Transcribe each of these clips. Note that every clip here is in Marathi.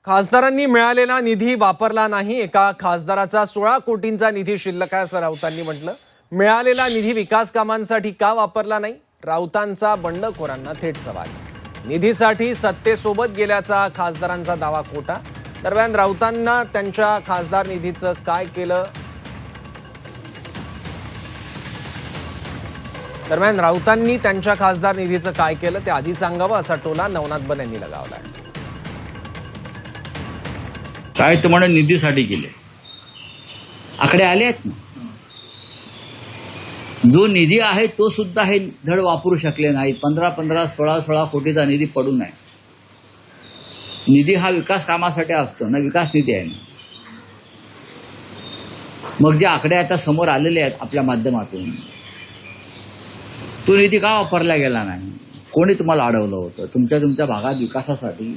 खासदारांनी मिळालेला निधी वापरला नाही। एका खासदाराचा 16 कोटींचा निधी शिल्लक आहे असं राऊतांनी म्हटलं। मिळालेला निधी विकास कामांसाठी का वापरला नाही? राऊतांचा बंडखोरांना थेट सवाल। निधीसाठी सत्तेसोबत गेल्याचा खासदारांचा दावा खोटा। दरम्यान राऊतांना त्यांच्या खासदार निधीचं काय केलं? दरम्यान राऊतांनी त्यांच्या खासदार निधीचं काय केलं ते आधी सांगावं असा टोला नवनाथ बन यांनी लगावलाय। काय ते म्हणे निधीसाठी केले, आकडे आले आहेत ना। जो निधी आहे तो सुद्धा हे धड वापरू शकले नाहीत। 15-15, 16-16 कोटीचा निधी पडून आहे। निधी हा विकास कामासाठी असतो ना, विकास निधी आहे ना। मग जे आकडे आता समोर आलेले आहेत आपल्या माध्यमातून, तो निधी का वापरला गेला नाही? कोणी तुम्हाला अडवलं होतं? तुमच्या भागात विकासासाठी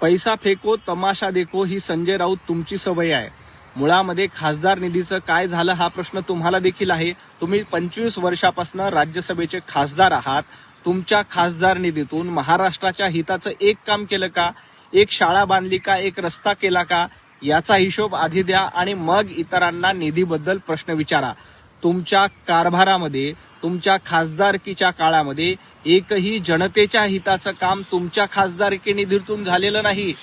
पैसा फेको तमाशा देखो ही संजय राऊत तुमची सवय आहे। मुळामध्ये खासदार निधीचं काय झालं हा प्रश्न तुम्हाला देखील आहे। तुम्ही 25 वर्षापासून राज्यसभेचे खासदार आहात। तुमच्या खासदार निधीतून महाराष्ट्राच्या हिताचं एक काम केलं का? एक शाळा बांधली का? एक रस्ता केला का? याचा हिशोब आधी द्या आणि मग इतरांना निधीबद्दल प्रश्न विचारा। तुमच्या कारभारामध्ये, तुमच्या खासदारकीच्या काळामध्ये एकही जनतेच्या हिताचं काम तुमच्या खासदारकी निधीतून झालेलं नाही।